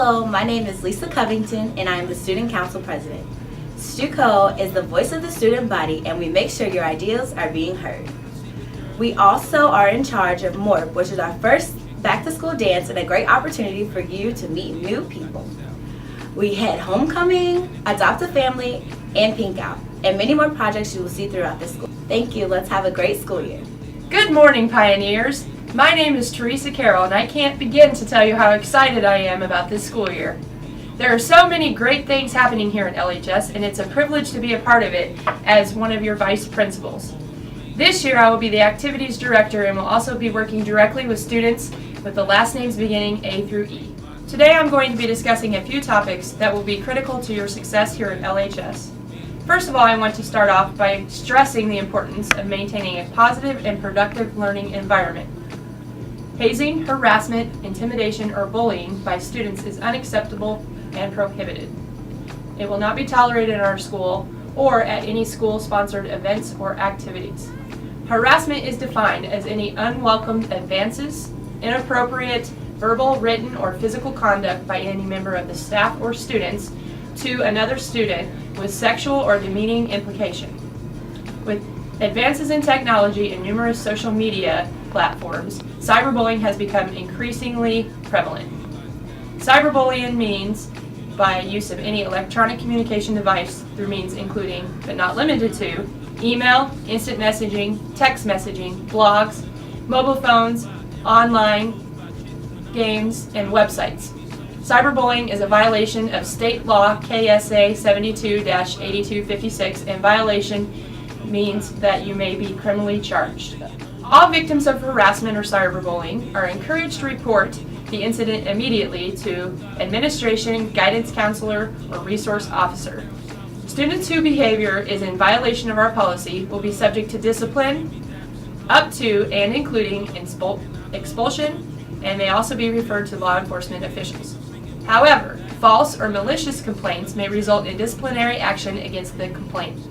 Hello, my name is Lisa Covington and I am the Student Council President. StuCo is the voice of the student body and we make sure your ideas are being heard. We also are in charge of MORP, which is our first back-to-school dance and a great opportunity for you to meet new people. We had homecoming, adopt a family, and pink out, and many more projects you will see throughout the school. Thank you. Let's have a great school year. Good morning, Pioneers. My name is Theresa Carroll, and I can't begin to tell you how excited I am about this school year. There are so many great things happening here at LHS, and it's a privilege to be a part of it as one of your vice principals. This year, I will be the activities director and will also be working directly with students with the last names beginning A through E. Today, I'm going to be discussing a few topics that will be critical to your success here at LHS. First of all, I want to start off by stressing the importance of maintaining a positive and productive learning environment. Hazing, harassment, intimidation, or bullying by students is unacceptable and prohibited. It will not be tolerated in our school or at any school-sponsored events or activities. Harassment is defined as any unwelcomed advances, inappropriate verbal, written, or physical conduct by any member of the staff or students to another student with sexual or demeaning implication. With advances in technology and numerous social media platforms, cyberbullying has become increasingly prevalent. Cyberbullying means by use of any electronic communication device through means including, but not limited to, email, instant messaging, text messaging, blogs, mobile phones, online games, and websites. Cyberbullying is a violation of state law KSA 72-8256, and violation means that you may be criminally charged. All victims of harassment or cyberbullying are encouraged to report the incident immediately to administration, guidance counselor, or resource officer. Students whose behavior is in violation of our policy will be subject to discipline up to and including expulsion, and may also be referred to law enforcement officials. However, false or malicious complaints may result in disciplinary action against the complainant.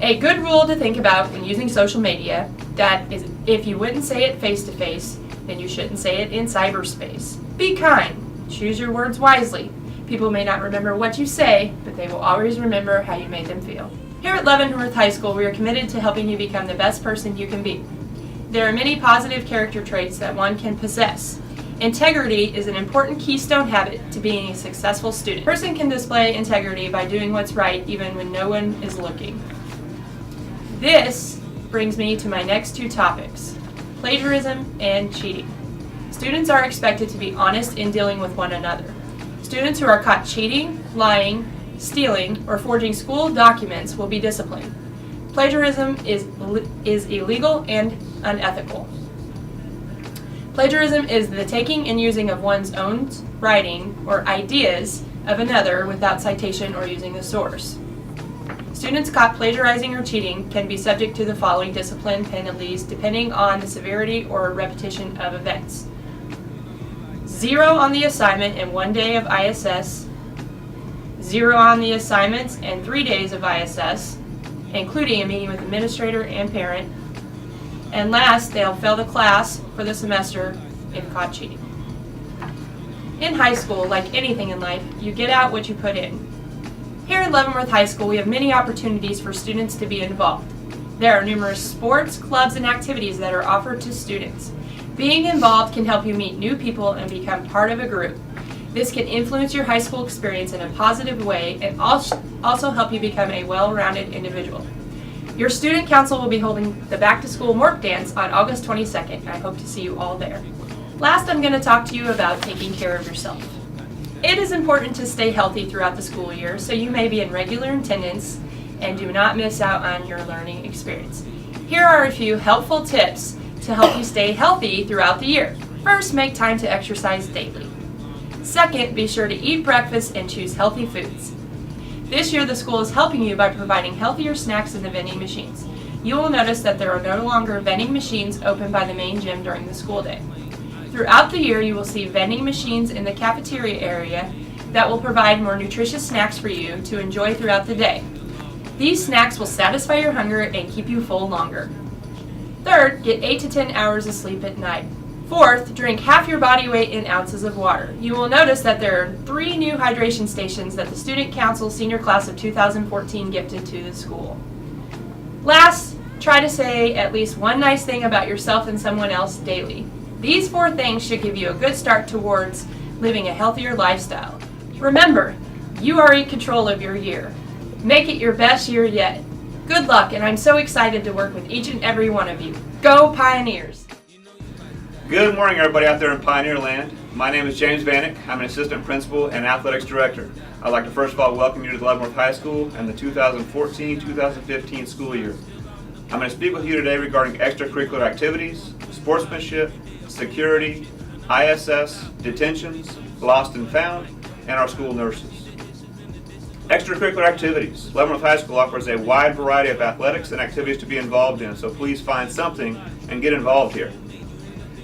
A good rule to think about when using social media, that is, if you wouldn't say it face-to-face, then you shouldn't say it in cyberspace. Be kind. Choose your words wisely. People may not remember what you say, but they will always remember how you made them feel. Here at Leavenworth High School, we are committed to helping you become the best person you can be. There are many positive character traits that one can possess. Integrity is an important keystone habit to being a successful student. A person can display integrity by doing what's right even when no one is looking. This brings me to my next two topics, plagiarism and cheating. Students are expected to be honest in dealing with one another. Students who are caught cheating, lying, stealing, or forging school documents will be disciplined. Plagiarism is illegal and unethical. Plagiarism is the taking and using of one's own writing or ideas of another without citation or using the source. Students caught plagiarizing or cheating can be subject to the following discipline penalties depending on the severity or repetition of events. 0 on the assignment and 1 day of ISS, 0 on the assignments and 3 days of ISS, including a meeting with administrator and parent, and last, they'll fail the class for the semester if caught cheating. In high school, like anything in life, you get out what you put in. Here at Leavenworth High School, we have many opportunities for students to be involved. There are numerous sports, clubs, and activities that are offered to students. Being involved can help you meet new people and become part of a group. This can influence your high school experience in a positive way and also help you become a well-rounded individual. Your student council will be holding the back-to-school MORP dance on August 22nd. I hope to see you all there. Last, I'm going to talk to you about taking care of yourself. It is important to stay healthy throughout the school year, so you may be in regular attendance and do not miss out on your learning experience. Here are a few helpful tips to help you stay healthy throughout the year. First, make time to exercise daily. Second, be sure to eat breakfast and choose healthy foods. This year, the school is helping you by providing healthier snacks in the vending machines. You will notice that there are no longer vending machines open by the main gym during the school day. Throughout the year, you will see vending machines in the cafeteria area that will provide more nutritious snacks for you to enjoy throughout the day. These snacks will satisfy your hunger and keep you full longer. Third, get 8 to 10 hours of sleep at night. Fourth, drink half your body weight in ounces of water. You will notice that there are 3 new hydration stations that the Student Council Senior Class of 2014 gifted to the school. Last, try to say at least one nice thing about yourself and someone else daily. These 4 things should give you a good start towards living a healthier lifestyle. Remember, you are in control of your year. Make it your best year yet. Good luck, and I'm so excited to work with each and every one of you. Go Pioneers! Good morning, everybody out there in Pioneer Land. My name is James Vanek. I'm an assistant principal and athletics director. I'd like to first of all welcome you to Leavenworth High School and the 2014-2015 school year. I'm going to speak with you today regarding extracurricular activities, sportsmanship, security, ISS, detentions, lost and found, and our school nurses. Extracurricular activities. Leavenworth High School offers a wide variety of athletics and activities to be involved in, so please find something and get involved here.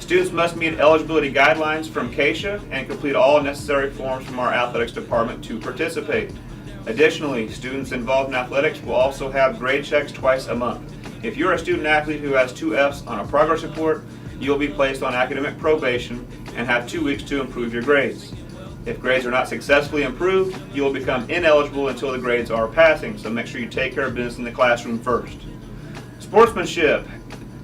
Students must meet eligibility guidelines from CASHA and complete all necessary forms from our athletics department to participate. Additionally, students involved in athletics will also have grade checks twice a month. If you're a student athlete who has 2 Fs on a progress report, you'll be placed on academic probation and have 2 weeks to improve your grades. If grades are not successfully improved, you will become ineligible until the grades are passing, so make sure you take care of business in the classroom first. Sportsmanship.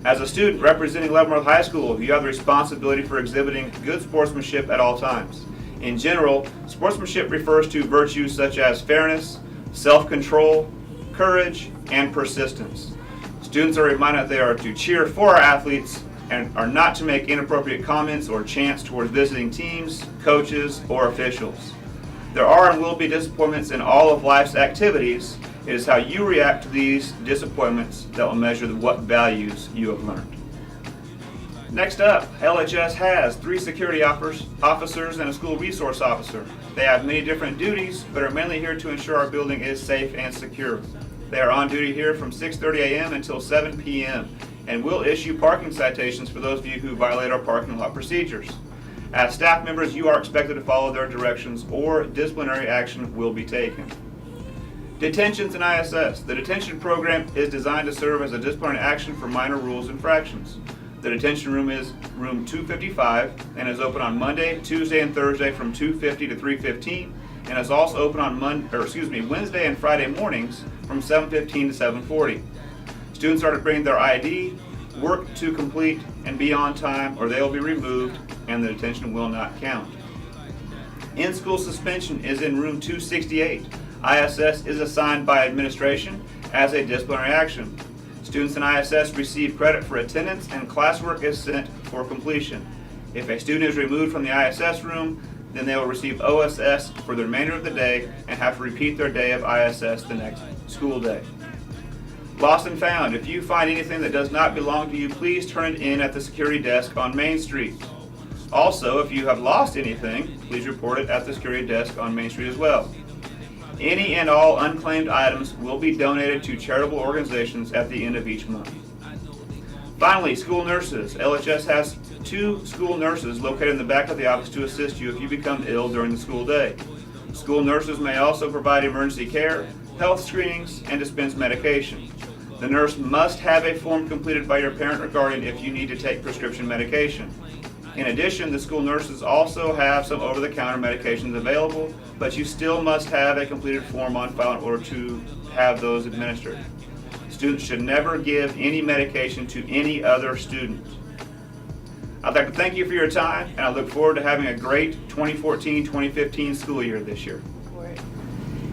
As a student representing Leavenworth High School, you have the responsibility for exhibiting good sportsmanship at all times. In general, sportsmanship refers to virtues such as fairness, self-control, courage, and persistence. Students are reminded that they are to cheer for our athletes and are not to make inappropriate comments or chants towards visiting teams, coaches, or officials. There are and will be disappointments in all of life's activities. It is how you react to these disappointments that will measure what values you have learned. Next up, LHS has 3 security officers and a school resource officer. They have many different duties, but are mainly here to ensure our building is safe and secure. They are on duty here from 6:30 a.m. until 7 p.m. and will issue parking citations for those of you who violate our parking lot procedures. As staff members, you are expected to follow their directions or disciplinary action will be taken. Detentions and ISS. The detention program is designed to serve as a disciplinary action for minor rules infractions. The detention room is room 255 and is open on Monday, Tuesday, and Thursday from 2:50 to 3:15, and is also open on Wednesday and Friday mornings from 7:15 to 7:40. Students are to bring their ID, work to complete, and be on time, or they will be removed, and the detention will not count. In-school suspension is in room 268. ISS is assigned by administration as a disciplinary action. Students in ISS receive credit for attendance and classwork is sent for completion. If a student is removed from the ISS room, then they will receive OSS for the remainder of the day and have to repeat their day of ISS the next school day. Lost and found. If you find anything that does not belong to you, please turn it in at the security desk on Main Street. Also, if you have lost anything, please report it at the security desk on Main Street as well. Any and all unclaimed items will be donated to charitable organizations at the end of each month. Finally, school nurses. LHS has 2 school nurses located in the back of the office to assist you if you become ill during the school day. School nurses may also provide emergency care, health screenings, and dispense medication. The nurse must have a form completed by your parent or guardian if you need to take prescription medication. In addition, the school nurses also have some over-the-counter medications available, but you still must have a completed form on file in order to have those administered. Students should never give any medication to any other student. I'd like to thank you for your time, and I look forward to having a great 2014-2015 school year this year.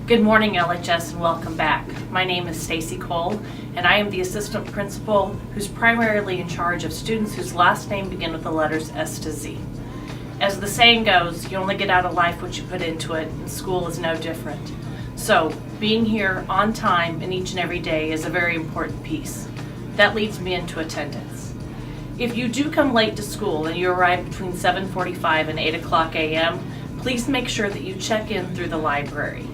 Good morning, LHS, and welcome back. My name is Stacey Cole, and I am the assistant principal who's primarily in charge of students whose last name begin with the letters S to Z. As the saying goes, you only get out of life what you put into it, and school is no different. So, being here on time and each and every day is a very important piece. That leads me into attendance. If you do come late to school and you arrive between 7:45 and 8 o'clock a.m., please make sure that you check in through the library.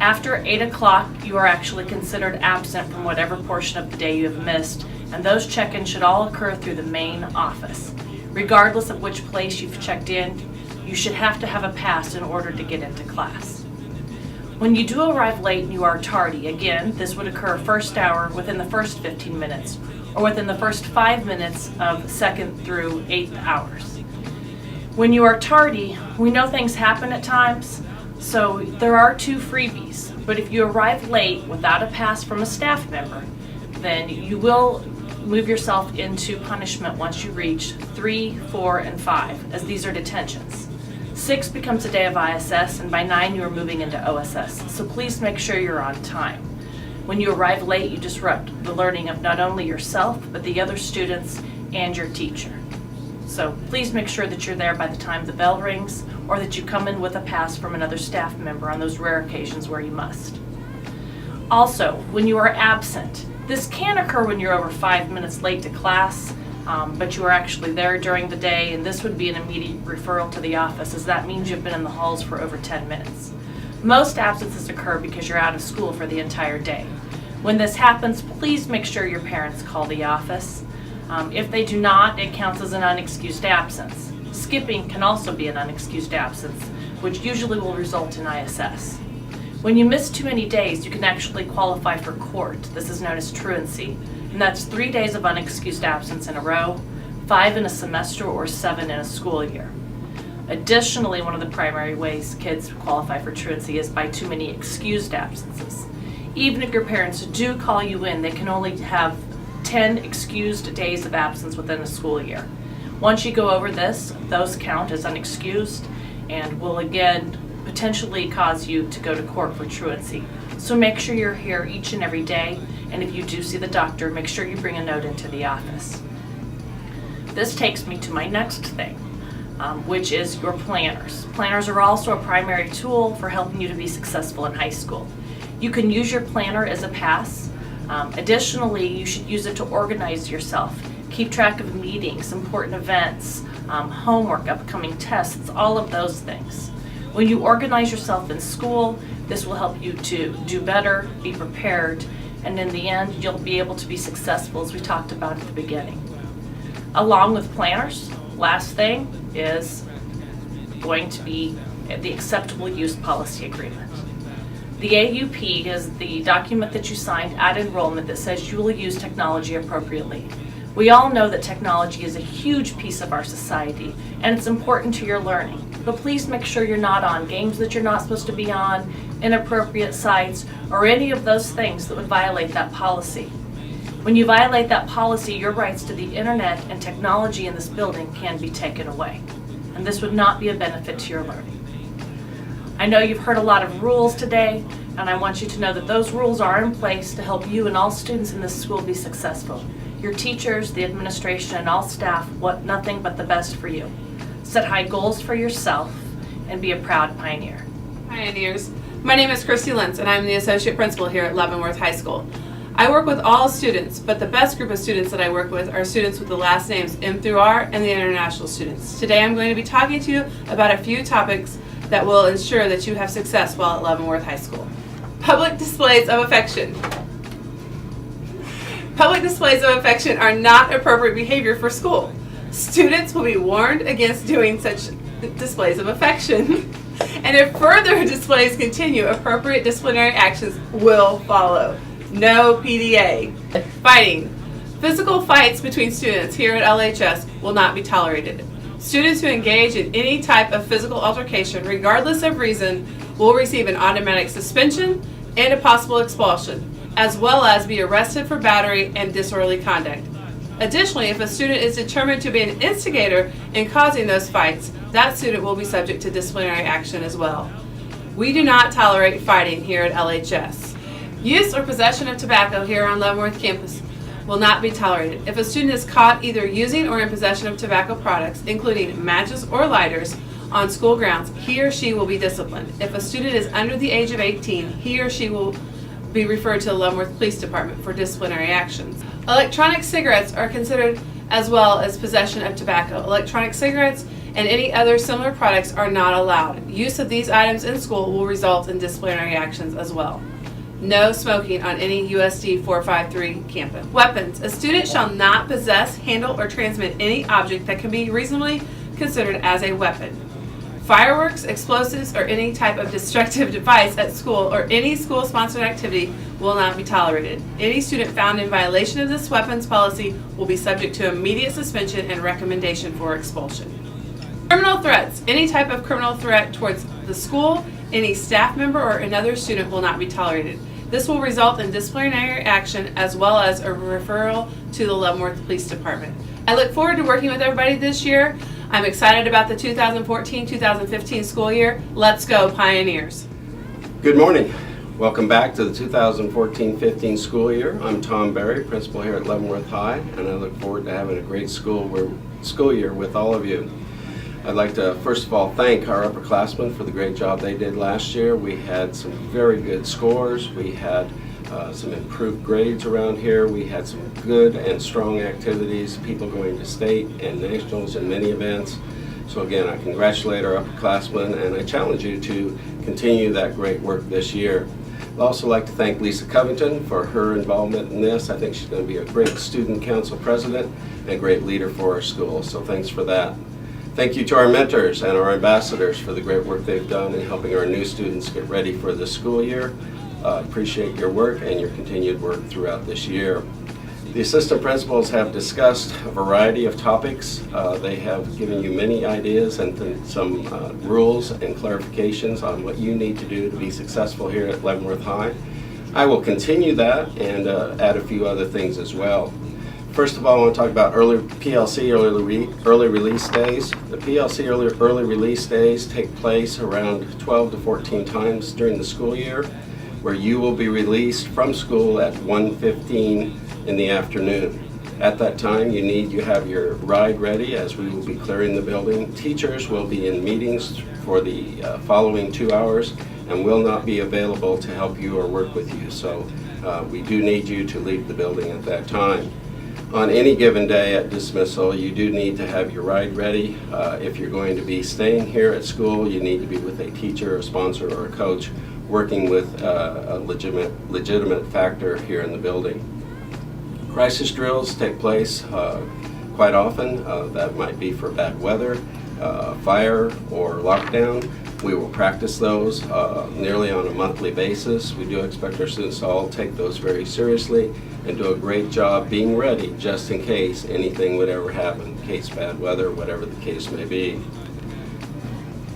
After 8 o'clock, you are actually considered absent from whatever portion of the day you have missed, and those check-ins should all occur through the main office. Regardless of which place you've checked in, you should have to have a pass in order to get into class. When you do arrive late and you are tardy, again, this would occur first hour within the first 15 minutes, or within the first 5 minutes of 2nd through 8th hours. When you are tardy, we know things happen at times, so there are 2 freebies, but if you arrive late without a pass from a staff member, then you will move yourself into punishment once you reach 3, 4, and 5, as these are detentions. 6 becomes a day of ISS, and by 9 you are moving into OSS, so please make sure you're on time. When you arrive late, you disrupt the learning of not only yourself, but the other students and your teacher. So please make sure that you're there by the time the bell rings, or that you come in with a pass from another staff member on those rare occasions where you must. Also, when you are absent, this can occur when you're over 5 minutes late to class, but you are actually there during the day, and this would be an immediate referral to the office, as that means you've been in the halls for over 10 minutes. Most absences occur because you're out of school for the entire day. When this happens, please make sure your parents call the office. If they do not, it counts as an unexcused absence. Skipping can also be an unexcused absence, which usually will result in ISS. When you miss too many days, you can actually qualify for court. This is known as truancy, and that's 3 days of unexcused absence in a row, 5 in a semester, or 7 in a school year. Additionally, one of the primary ways kids qualify for truancy is by too many excused absences. Even if your parents do call you in, they can only have 10 excused days of absence within a school year. Once you go over this, those count as unexcused and will again potentially cause you to go to court for truancy. So make sure you're here each and every day, and if you do see the doctor, make sure you bring a note into the office. This takes me to my next thing, which is your planners. Planners are also a primary tool for helping you to be successful in high school. You can use your planner as a pass. Additionally, you should use it to organize yourself, keep track of meetings, important events, homework, upcoming tests, all of those things. When you organize yourself in school, this will help you to do better, be prepared, and in the end, you'll be able to be successful, as we talked about at the beginning. Along with planners, last thing is going to be the acceptable use policy agreement. The AUP is the document that you signed at enrollment that says you will use technology appropriately. We all know that technology is a huge piece of our society, and it's important to your learning. But please make sure you're not on games that you're not supposed to be on, inappropriate sites, or any of those things that would violate that policy. When you violate that policy, your rights to the internet and technology in this building can be taken away, and this would not be a benefit to your learning. I know you've heard a lot of rules today, and I want you to know that those rules are in place to help you and all students in this school be successful. Your teachers, the administration, and all staff want nothing but the best for you. Set high goals for yourself and be a proud pioneer. Pioneers. My name is Christy Lentz, and I'm the Associate Principal here at Leavenworth High School. I work with all students, but the best group of students that I work with are students with the last names M through R and the international students. Today I'm going to be talking to you about a few topics that will ensure that you have success while at Leavenworth High School. Public displays of affection. Public displays of affection are not appropriate behavior for school. Students will be warned against doing such displays of affection. And if further displays continue, appropriate disciplinary actions will follow. No PDA. Fighting. Physical fights between students here at LHS will not be tolerated. Students who engage in any type of physical altercation, regardless of reason, will receive an automatic suspension and a possible expulsion, as well as be arrested for battery and disorderly conduct. Additionally, if a student is determined to be an instigator in causing those fights, that student will be subject to disciplinary action as well. We do not tolerate fighting here at LHS. Use or possession of tobacco here on Leavenworth campus will not be tolerated. If a student is caught either using or in possession of tobacco products, including matches or lighters, on school grounds, he or she will be disciplined. If a student is under the age of 18, he or she will be referred to the Leavenworth Police Department for disciplinary actions. Electronic cigarettes are considered as well as possession of tobacco. Electronic cigarettes and any other similar products are not allowed. Use of these items in school will result in disciplinary actions as well. No smoking on any USD 453 campus. Weapons. A student shall not possess, handle, or transmit any object that can be reasonably considered as a weapon. Fireworks, explosives, or any type of destructive device at school or any school-sponsored activity will not be tolerated. Any student found in violation of this weapons policy will be subject to immediate suspension and recommendation for expulsion. Criminal threats. Any type of criminal threat towards the school, any staff member, or another student will not be tolerated. This will result in disciplinary action as well as a referral to the Leavenworth Police Department. I look forward to working with everybody this year. I'm excited about the 2014-2015 school year. Let's go, Pioneers. Good morning. Welcome back to the 2014-15 school year. I'm Tom Berry, principal here at Leavenworth High, and I look forward to having a great school year with all of you. I'd like to first of all thank our upperclassmen for the great job they did last year. We had some very good scores. We had some improved grades around here. We had some good and strong activities, people going to state and nationals in many events. So again, I congratulate our upperclassmen and I challenge you to continue that great work this year. I'd also like to thank Lisa Covington for her involvement in this. I think she's going to be a great student council president and a great leader for our school, so thanks for that. Thank you to our mentors and our ambassadors for the great work they've done in helping our new students get ready for the school year. Appreciate your work and your continued work throughout this year. The assistant principals have discussed a variety of topics. They have given you many ideas and some rules and clarifications on what you need to do to be successful here at Leavenworth High. I will continue that and add a few other things as well. First of all, I want to talk about PLC early release days. The PLC early release days take place around 12 to 14 times during the school year, where you will be released from school at 1:15 in the afternoon. At that time, you have your ride ready as we will be clearing the building. Teachers will be in meetings for the following 2 hours and will not be available to help you or work with you. So we do need you to leave the building at that time. On any given day at dismissal, you do need to have your ride ready. If you're going to be staying here at school, you need to be with a teacher, a sponsor, or a coach working with a legitimate factor here in the building. Crisis drills take place quite often. That might be for bad weather, fire, or lockdown. We will practice those nearly on a monthly basis. We do expect our students to all take those very seriously and do a great job being ready just in case anything would ever happen, in case bad weather, whatever the case may be.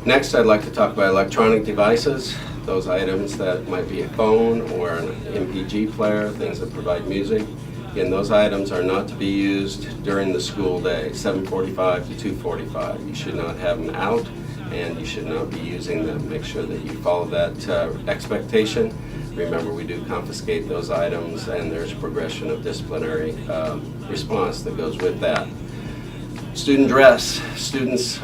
Next, I'd like to talk about electronic devices, those items that might be a phone or an MPG player, things that provide music. Again, those items are not to be used during the school day, 7:45 to 2:45. You should not have them out and you should not be using them. Make sure that you follow that expectation. Remember, we do confiscate those items and there's progression of disciplinary response that goes with that. Student dress. Students,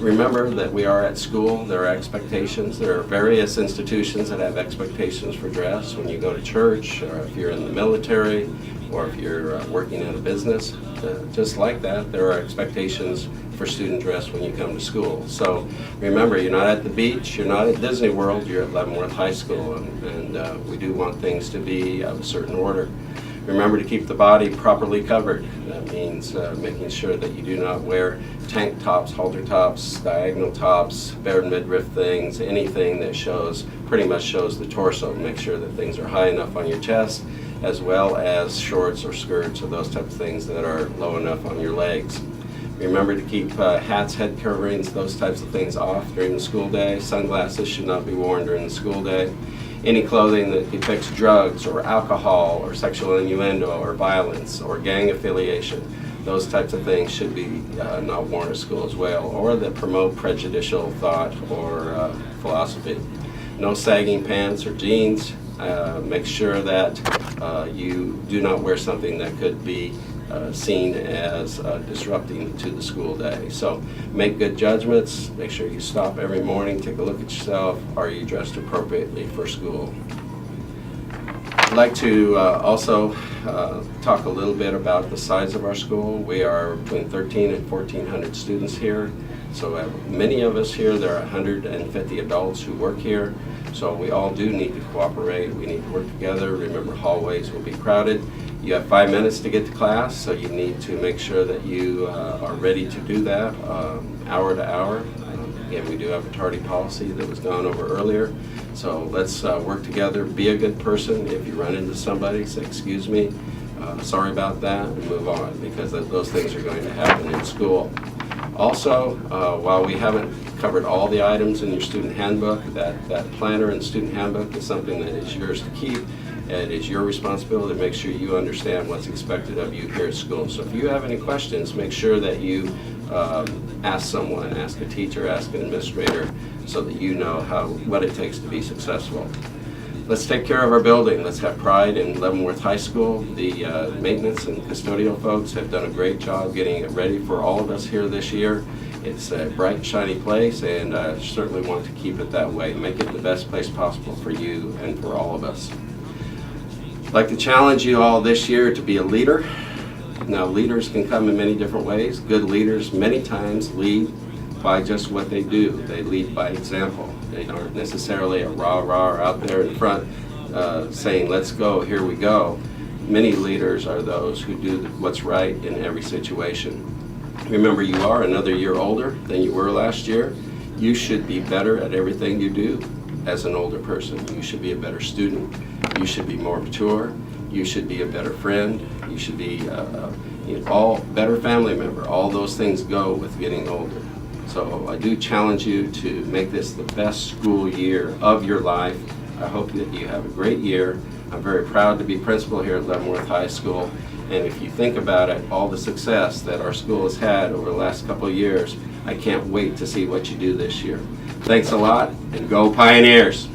remember that we are at school. There are expectations. There are various institutions that have expectations for dress. When you go to church, or if you're in the military, or if you're working in a business, just like that, there are expectations for student dress when you come to school. So remember, you're not at the beach, you're not at Disney World, you're at Leavenworth High School, and we do want things to be of a certain order. Remember to keep the body properly covered. That means making sure that you do not wear tank tops, halter tops, diagonal tops, bare midriff things, anything that pretty much shows the torso. Make sure that things are high enough on your chest, as well as shorts or skirts or those types of things that are low enough on your legs. Remember to keep hats, head coverings, those types of things off during the school day. Sunglasses should not be worn during the school day. Any clothing that depicts drugs or alcohol or sexual innuendo or violence or gang affiliation, those types of things should be not worn at school as well, or that promote prejudicial thought or philosophy. No sagging pants or jeans. Make sure that you do not wear something that could be seen as disrupting to the school day. So make good judgments, make sure you stop every morning, take a look at yourself. Are you dressed appropriately for school? I'd like to also talk a little bit about the size of our school. We are between 13 and 1,400 students here. So many of us here, there are 150 adults who work here. So we all do need to cooperate. We need to work together. Remember, hallways will be crowded. You have 5 minutes to get to class, so you need to make sure that you are ready to do that hour to hour. Again, we do have a tardy policy that was gone over earlier. So let's work together, be a good person. If you run into somebody, say, excuse me, sorry about that, and move on, because those things are going to happen in school. Also, while we haven't covered all the items in your student handbook, that planner and student handbook is something that is yours to keep. It is your responsibility to make sure you understand what's expected of you here at school. So if you have any questions, make sure that you ask someone, ask a teacher, ask an administrator, so that you know what it takes to be successful. Let's take care of our building. Let's have pride in Leavenworth High School. The maintenance and custodial folks have done a great job getting it ready for all of us here this year. It's a bright, shiny place, and I certainly want to keep it that way. Make it the best place possible for you and for all of us. I'd like to challenge you all this year to be a leader. Now, leaders can come in many different ways. Good leaders many times lead by just what they do. They lead by example. They aren't necessarily a rah-rah out there in front saying, let's go, here we go. Many leaders are those who do what's right in every situation. Remember, you are another year older than you were last year. You should be better at everything you do as an older person. You should be a better student. You should be more mature. You should be a better friend. You should be all better family member. All those things go with getting older. So I do challenge you to make this the best school year of your life. I hope that you have a great year. I'm very proud to be principal here at Leavenworth High School. And if you think about it, all the success that our school has had over the last couple of years, I can't wait to see what you do this year. Thanks a lot, and go Pioneers!